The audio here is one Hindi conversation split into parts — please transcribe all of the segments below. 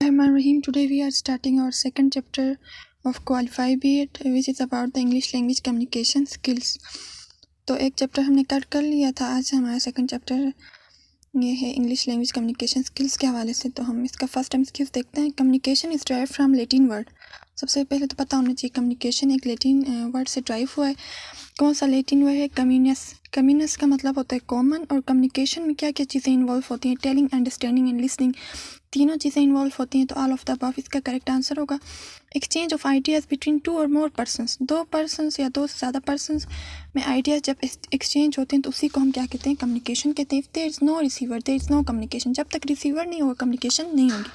Rahim. Today we are starting our second chapter of Qualify B.Ed, which is about the English language communication skills. तो एक चैप्टर हमने कट कर लिया था। आज हमारा सेकंड चैप्टर ये है इंग्लिश लैंग्वेज कम्युनिकेशन स्किल्स के हवाले से। तो हम इसका फर्स्ट एमसीक्यूज देखते हैं। Communication is drive from Latin word. सबसे पहले तो पता होना चाहिए कम्युनिकेशन एक लैटिन वर्ड से ड्राइव हुआ है। कौन सा लैटिन वर्ड है? कम्युनस। कम्युनस का मतलब होता है कॉमन। और कम्युनिकेशन में क्या क्या चीज़ें इन्वॉल्व होती हैं? टेलिंग, अंडरस्टैंडिंग एंड लिसनिंग, तीनों चीज़ें इन्वॉल्व होती हैं। तो ऑल ऑफ द अबव इसका करेक्ट आंसर होगा। Exchange of ideas between two और मोर पर्सनस, दो पर्सनस या दो से ज़्यादा पर्सनस में आइडियाज़ जब एक्सचेंज होते हैं तो उसी को हम क्या कहते हैं? कम्युनिकेशन कहते हैं। If there is no receiver there is no communication. जब तक रिसीवर नहीं होगा कम्युनिकेशन नहीं होगी।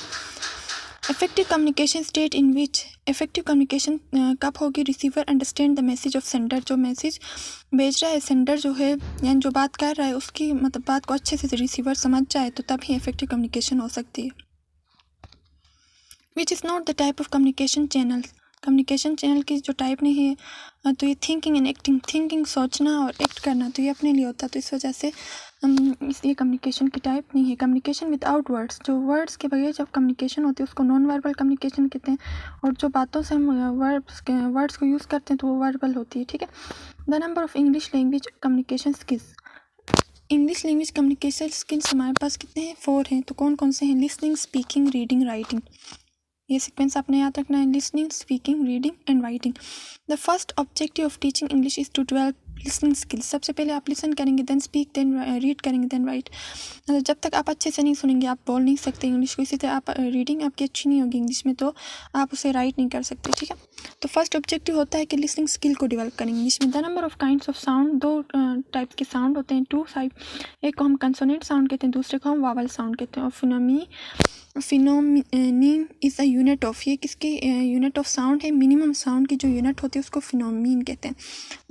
Effective communication state in which, effective communication कब होगी? Receiver understand the message of sender, जो मैसेज भेज रहा है सेंडर जो है यानी जो बात कर रहा है उसकी मतलब बात को अच्छे से रिसीवर समझ जाए तो तभी इफेक्टिव कम्युनिकेशन हो सकती है। Which is not the type of communication channel, communication channel की जो टाइप नहीं है तो ये थिंकिंग एंड एक्टिंग, थिंकिंग सोचना और एक्ट करना तो ये अपने लिए होता है। तो इस वजह से इसलिए कम्युनिकेशन की टाइप नहीं है। कम्युनिकेशन विदाउट वर्ड्स, जो वर्ड्स के बगैर जब कम्युनिकेशन होती है उसको नॉन वर्बल कम्युनिकेशन कहते हैं। और जो बातों से हम वर्ड्स को यूज़ करते हैं तो वो वर्बल होती है। ठीक है। The number of English language communication skills, English language communication skills हमारे पास कितने हैं? 4 हैं। तो कौन कौन से हैं? Listening, speaking, reading, writing. ये सीक्वेंस आपने याद रखना है। Listening, speaking, reading and writing. The first objective of teaching English is to develop listening skills. सबसे पहले आप लिसन करेंगे, देन स्पीक, देन रीड करेंगे, देन राइट। मतलब जब तक आप अच्छे से नहीं सुनेंगे आप बोल नहीं सकते इंग्लिश को। इसी तरह आप रीडिंग आपकी अच्छी नहीं होगी इंग्लिश में तो आप उसे राइट नहीं कर सकते। ठीक है। तो फर्स्ट ऑब्जेक्टिव होता है कि लिसनिंग स्किल को डेवलप करेंगे इंग्लिश में। The number of kinds of sound, दो टाइप्स के साउंड होते हैं, टू टाइप। एक को हम कंसोनेंट साउंड कहते हैं, दूसरे को हम वावल साउंड कहते हैं। और फिनोमीन इज़ अ यूनिट ऑफ, ये किसकी यूनिट ऑफ साउंड है? मिनिमम साउंड की जो यूनिट होती है उसको फिनोमीन कहते हैं।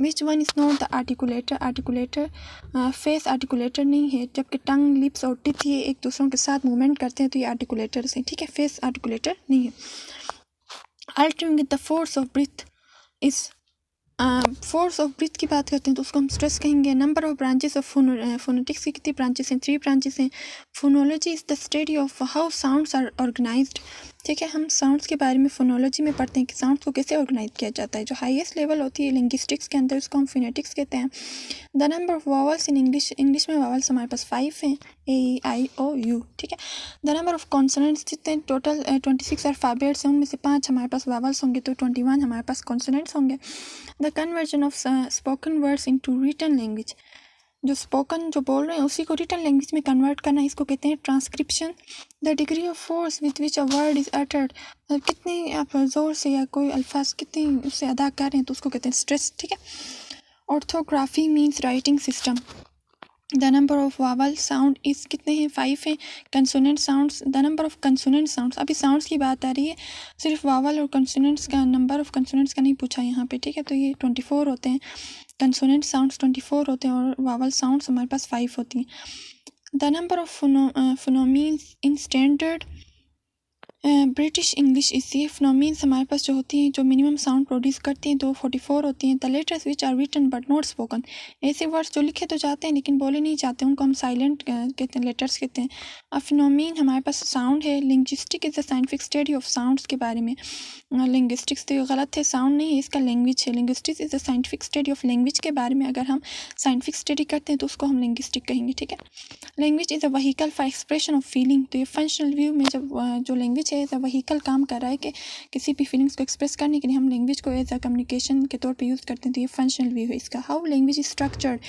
विच one is not the articulator, articulator face articulator नहीं है, जबकि टंग, लिप्स और टिथ ये एक दूसरों के साथ मूवमेंट करते हैं तो ये आर्टिकुलेटर्स हैं। ठीक है। फेस आर्टिकुलेटर नहीं है। Altering with the force of breath is, force of breath की बात करते हैं तो उसको हम स्ट्रेस कहेंगे। Number of branches of phonetics की कितनी ब्रांचेस हैं? 3 ब्रांचेस हैं। Phonology is the study of how sounds are organised. ठीक है। हम साउंड्स के बारे में फोनोलॉजी में पढ़ते हैं कि साउंड्स को कैसे ऑर्गेनाइज किया जाता है। जो हाईएस्ट लेवल होती है लिंग्विस्टिक्स के अंदर उसको हम फोनेटिक्स कहते हैं। The number of vowels in English, English में वावल्स हमारे पास 5 हैं, A, E, I, O, U। ठीक है। द नंबर ऑफ कॉन्सोनेंट्स जितने टोटल 26 अल्फ़ाबेट्स हैं उनमें से 5 हमारे पास वावल्स होंगे तो 21 हमारे पास कॉन्सोनेंट्स होंगे। The conversion of spoken words into written language, जो स्पोकन जो बोल रहे हैं उसी को रिटन लैंग्वेज में कन्वर्ट करना इसको कहते हैं transcription. The degree of force with which a word is uttered, कितनी आप ज़ोर से या कोई अल्फाज कितनी उससे अदा कर रहे हैं तो उसको कहते हैं स्ट्रेस। ठीक है। Orthography means writing system. The number of vowel sound इस कितने हैं? 5 हैं। Consonant sounds, the number of consonant sounds, अभी साउंड्स की बात आ रही है, सिर्फ वावल और कंसोनेंट्स का नंबर ऑफ कंसोनेंट्स का नहीं पूछा यहाँ पे। ठीक है। तो ये 24 होते हैं। कंसोनेंट साउंड्स 24 होते हैं और वावल साउंड्स हमारे पास 5 होती हैं। The number of phonemes in standard British English is, ये फिनोमीन्स हमारे पास जो होती हैं जो मिनिमम साउंड प्रोड्यूस करती हैं तो 44 होती हैं। The letters which are written but not spoken, ऐसे वर्ड्स जो लिखे तो जाते हैं लेकिन बोले नहीं जाते उनको हम साइलेंट कहते हैं, लेटर्स कहते हैं। अब फिनोमीन हमारे पास साउंड है। Linguistic is the scientific study of sounds के बारे में। लिंग्विस्टिक्स तो गलत है, साउंड नहीं है इसका, लैंग्वेज है। Linguistics is the scientific study of language के बारे में अगर हम साइंटिफिक स्टडी करते हैं तो उसको हम लिंग्विस्टिक कहेंगे। ठीक है। Language is a vehicle for expression of feeling, तो ये फंक्शनल व्यू में जब जो लैंग्वेज है एज अ व्हीकल काम कर रहा है कि किसी भी फीलिंग्स को एक्सप्रेस करने के लिए हम लैंग्वेज को एज अ कम्युनिकेशन के तौर पे यूज़ करते हैं तो ये फंक्शनल व्यू है इसका। How language is structured,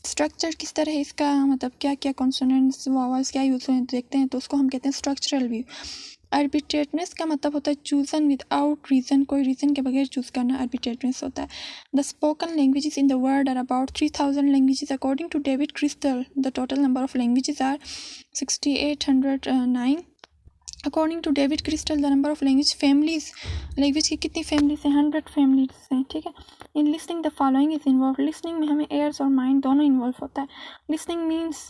structure किस तरह है इसका, मतलब क्या क्या कॉन्सोनेंट्स वावल्स क्या यूज़ हुए देखते हैं तो उसको हम कहते हैं स्ट्रक्चरल व्यू। आर्बिट्रेटनेस का मतलब होता है चूजन विदाउट रीज़न, कोई रीज़न के बगैर चूज़ करना आर्बिट्रेटनेस होता है। The spoken languages in the world are about 3000 languages according to David Crystal. The total number of languages are 6809। According to David Crystal the number of language families, language की कितनी फैमिलीज हैं? 100 फैमिलीज हैं। ठीक है। In listening the following is involve, listening में हमें एयर्स और माइंड दोनों इन्वॉल्व होता है। Listening means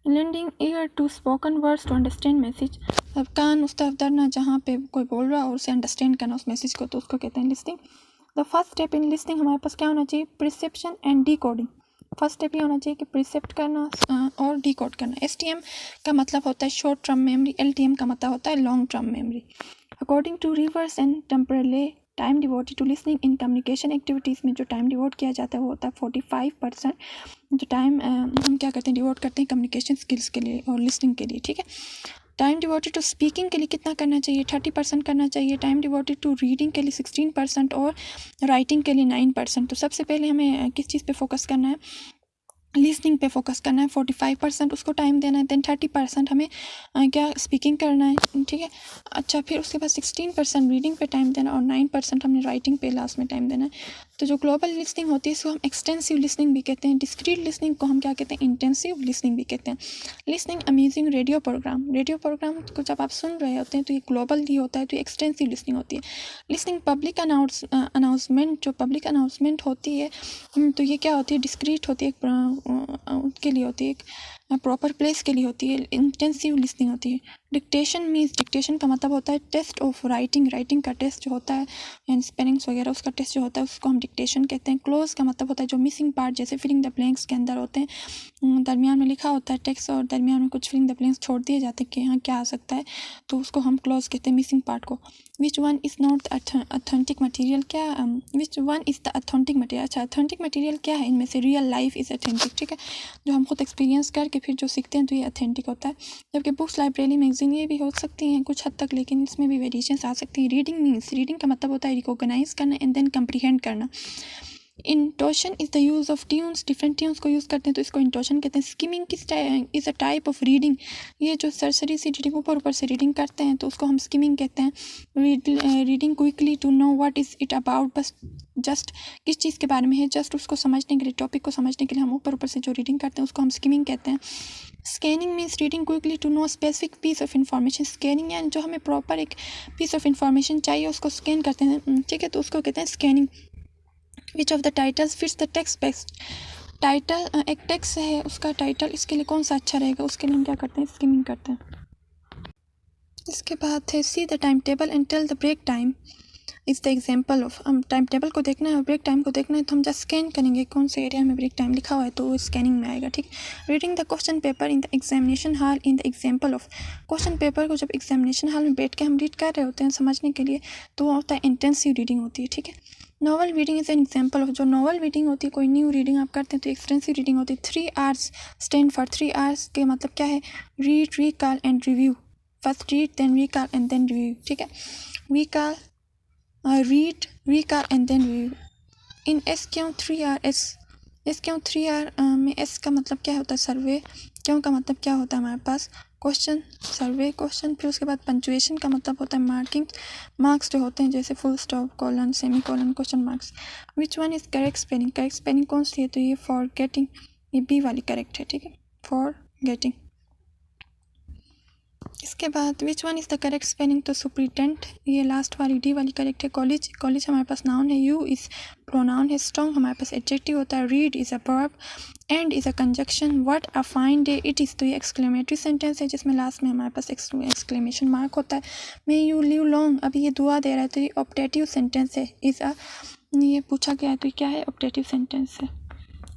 lending ear to spoken words to understand message, अब कान उस तरफ धरना जहाँ पे कोई बोल रहा है और उसे अंडरस्टैंड करना उस मैसेज को, तो उसको कहते हैं listening. The first step in listening हमारे पास क्या होना चाहिए? Perception and decoding. First step ये होना चाहिए कि प्रिसेप्ट करना और डिकोड करना। STM का मतलब होता है शॉर्ट टर्म मेमोरी, LTM का मतलब होता है long term memory. According to Rivers and Temperley time devoted to listening in communication activities में जो टाइम डिवोट किया जाता है वो होता है 45%। जो टाइम हम क्या करते हैं, डिवोट करते हैं कम्युनिकेशन स्किल्स के लिए और लिसनिंग के लिए, ठीक है। टाइम डिवोटेड टू स्पीकिंग के लिए कितना करना चाहिए, 30% करना चाहिए। टाइम डिवोटेड टू रीडिंग के लिए 16% और राइटिंग के लिए 9%। तो सबसे पहले हमें किस चीज़ पे फोकस करना है, लिसनिंग पे फोकस करना है, 45% उसको टाइम देना है। देन 30% हमें क्या स्पीकिंग करना है, ठीक है। अच्छा, फिर उसके बाद 16% रीडिंग पे टाइम देना और 9% हमने राइटिंग पे लास्ट में टाइम देना है। तो जो ग्लोबल लिसनिंग होती है इसको हम एक्सटेंसिव लिसनिंग भी कहते हैं। डिस्क्रीट लिसनिंग को हम क्या कहते हैं, इंटेंसिव लिसनिंग भी कहते हैं। लिसनिंग अमेजिंग रेडियो प्रोग्राम को जब आप सुन रहे होते हैं तो ये ग्लोबल ही होता है, तो ये एक्सटेंसिव लिसनिंग होती है। लिसनिंग पब्लिक अनाउंसमेंट, जो पब्लिक अनाउंसमेंट होती है तो ये क्या होती है, डिस्क्रीट होती है, उसके लिए होती है, एक प्रॉपर प्लेस के लिए होती है। इंटेंसिव लिसनिंग होती है। डिक्टेशन मीन्स, डिक्टेशन का मतलब होता है टेस्ट ऑफ राइटिंग का टेस्ट जो होता है एंड स्पेलिंग्स वगैरह उसका टेस्ट जो होता है उसको हम डिक्टेशन कहते हैं। क्लोज का मतलब होता है जो मिसिंग पार्ट, जैसे फिलिंग द ब्लैंक्स के अंदर होते हैं, दरमियान में लिखा होता है टेक्स्ट और दरमियान में कुछ फिलिंग द ब्लैंक्स छोड़ दिए जाते हैं कि यहाँ क्या आ सकता है, तो उसको हम क्लोज कहते हैं, मिसिंग पार्ट को। Which one is not authentic material, क्या which one is the authentic material. अच्छा, अथेंटिक मटीरियल क्या है इनमें से, रियल लाइफ इज़ अथेंटिक, ठीक है। जो हम खुद एक्सपीरियंस करके फिर जो सीखते हैं तो ये अथेंटिक होता है। जबकि बुक्स, लाइब्रेरी, मैगजीन ये भी हो सकती हैं कुछ हद तक, लेकिन इसमें भी वेरिएशंस आ सकती हैं। रीडिंग मीन्स, रीडिंग का मतलब होता है रिकॉग्नाइज करना एंड देन कंप्रीहेंड करना। Intonation is the use of tunes, different tunes को यूज़ करते हैं तो इसको इंटोशन कहते हैं। Skimming is a type of reading, ये जो सरसरी सी रीडिंग ऊपर से रीडिंग करते हैं तो उसको हम स्किमिंग कहते हैं। Reading quickly to know what is it about, बस जस्ट किस चीज़ के बारे में है, जस्ट उसको समझने के लिए, टॉपिक को समझने के लिए हम ऊपर से जो रीडिंग करते हैं उसको हम स्किमिंग कहते हैं। Scanning means reading quickly to know specific piece of information. Scanning यानी जो हमें प्रॉपर एक पीस ऑफ इन्फॉर्मेशन चाहिए उसको स्कैन करते हैं, ठीक है, तो उसको कहते हैं scanning. Which of the titles fits the text best, title एक टेक्स्ट है उसका टाइटल इसके लिए कौन सा अच्छा रहेगा, उसके लिए हम क्या करते हैं, स्किमिंग करते हैं। इसके बाद है see the time table and tell the break time is the example of. हम टाइम टेबल को देखना है और ब्रेक टाइम को देखना है तो हम जस्ट स्कैन करेंगे कौन से एरिया में ब्रेक टाइम लिखा हुआ है तो वो स्कैनिंग में आएगा, ठीक। Reading the question paper in the examination hall in the example of. Question paper को जब एग्जामिनेशन हॉल में बैठ के हम रीड कर रहे होते हैं समझने के लिए तो वो होता है इंटेंसिव रीडिंग होती है, ठीक है। Novel reading is an example of, जो नॉवल रीडिंग होती है, कोई न्यू रीडिंग आप करते हैं तो एक्सटेंसिव रीडिंग होती है। 3 आवर्स स्टैंड फॉर 3 आवर्स के मतलब क्या है, read, recall and review. First read then recall and then review, ठीक है। Recall, read, recall and then review. In S Q 3 are, S Q 3 are में एस का मतलब क्या होता है, सर्वे। क्यों का मतलब क्या होता है हमारे पास, क्वेश्चन, सर्वे क्वेश्चन। फिर उसके बाद पंचुएशन का मतलब होता है मार्किंग, मार्क्स जो होते हैं जैसे full stop, colon, semi colon, question marks. Which one is correct spelling, correct spelling कौन सी है, तो ये फॉर गेटिंग, ये बी वाली करेक्ट है, ठीक है, फॉर गेटिंग। इसके बाद विच one is the correct spelling, तो सुप्रिटेंट, ये लास्ट वाली डी वाली करेक्ट है। कॉलेज, कॉलेज हमारे पास नाउन है, यू इज़ प्रोनाउन है। स्ट्रॉन्ग हमारे पास एडजेक्टिव होता है। Read is a verb, and is a conjunction. What a fine day it is, तो ये एक्सक्लेमेटरी सेंटेंस है जिसमें लास्ट में हमारे पास एक्सक्लेमेशन मार्क होता है। मे यू लिव लॉन्ग, अभी ये दुआ दे रहा है तो ये ऑप्टेटिव सेंटेंस है। इज़ अ, ये पूछा गया है तो ये क्या है, ऑप्टेटिव सेंटेंस है।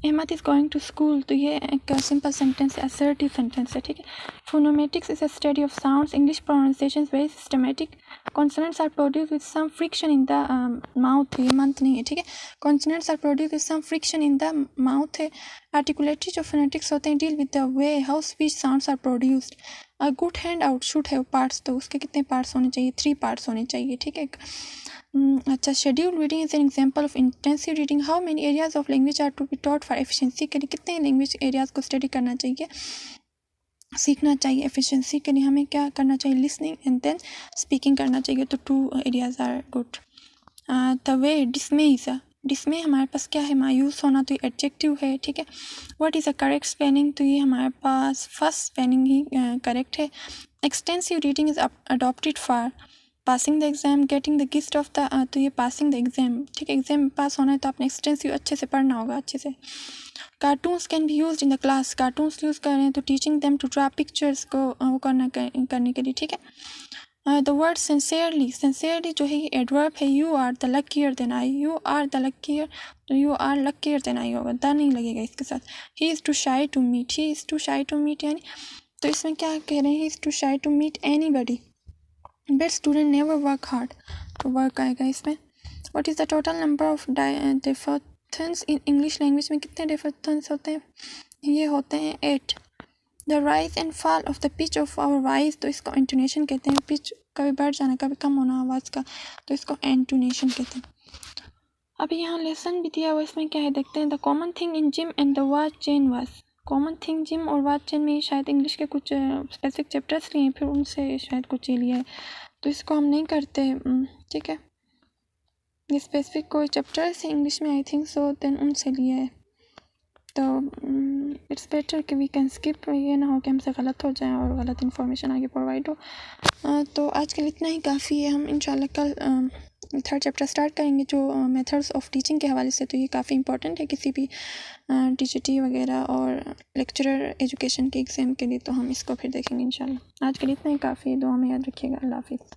Ahmad is going to school, तो ये एक सिंपल सेंटेंस है, असर्टिव सेंटेंस है, ठीक है। Phonematics is a study of sounds, English pronunciation is very systematic. Consonants are produce with some friction in the mouth, ये मंथ नहीं है, ठीक है। Consonants are produce with some friction in the mouth है। आर्टिकुलेटरी जो फोनेटिक्स होते हैं deal with the way how speech sounds are produced. A good hand out should have parts, तो उसके कितने पार्ट्स होने चाहिए, 3 पार्ट्स होने चाहिए, ठीक है। अच्छा, schedule reading is an example of intensive reading. How many areas of language are to be taught for efficiency, के लिए कितने लैंग्वेज एरियाज को स्टडी करना चाहिए, सीखना चाहिए। एफिशिएंसी के लिए हमें क्या करना चाहिए, लिसनिंग एंड देन स्पीकिंग करना चाहिए, तो 2 areas are good. The way, डिसमे इज अ, डिसमे हमारे पास क्या है, मायूस होना, तो ये एडजेक्टिव है, ठीक है। What is a correct spelling, तो ये हमारे पास फर्स्ट स्पेलिंग ही करेक्ट है। Extensive reading is adopted for passing the exam, getting the gift of the, तो ये पासिंग द एग्ज़ाम, ठीक है। एग्ज़ाम पास होना है तो आपने एक्सटेंसिव अच्छे से पढ़ना होगा, अच्छे से। Cartoons can be use in the class, cartoons use कर रहे हैं तो teaching them to draw pictures को वो करने के लिए, ठीक है। द वर्ड सिंसियरली जो है ये एडवर्ब है. You are the luckier than I. You are the luckier, तो you are luckier than I होगा, द नहीं लगेगा इसके साथ. He is too shy to meet. He is too shy to meet यानी, तो इसमें क्या कह रहे हैं, he is too shy to meet anybody. Bad student never work hard, तो वर्क आएगा इसमें. What is the total number of diphthongs in English language में कितने डिफर्थेंस होते हैं, ये होते हैं 8. The rise and fall of the pitch of our voice, तो इसको इंटोनेशन कहते हैं. पिच कभी बढ़ जाना कभी कम होना आवाज़ का, तो इसको इंटोनेशन कहते हैं. अभी यहाँ लेसन भी दिया हुआ, इसमें क्या है देखते हैं. The common thing in gym and the watch chain was. Common thing gym और वॉच चेन में शायद इंग्लिश के कुछ स्पेसिफिक चैप्टर्स लिए फिर उनसे शायद कुछ ही लिया है, तो इसको हम नहीं करते. ठीक है, ये स्पेसिफिक कोई चैप्टर्स है इंग्लिश में आई थिंक सो, देन उनसे लिया है. तो इट्स बेटर कि वी कैन स्किप, ये ना हो कि हमसे गलत हो जाए और गलत इन्फॉर्मेशन आगे प्रोवाइड हो. तो आज के लिए इतना ही काफ़ी है. हम इंशाल्लाह कल 3rd चैप्टर स्टार्ट करेंगे जो मेथड्स ऑफ टीचिंग के हवाले से. तो ये काफ़ी इंपॉर्टेंट है किसी भी टीजीटी वगैरह और लेक्चरर एजुकेशन के एग्ज़ाम के लिए, तो हम इसको फिर देखेंगे इंशाल्लाह. आज के लिए इतना ही काफ़ी है. दुआ में याद रखिएगा. अल्लाह हाफिज़.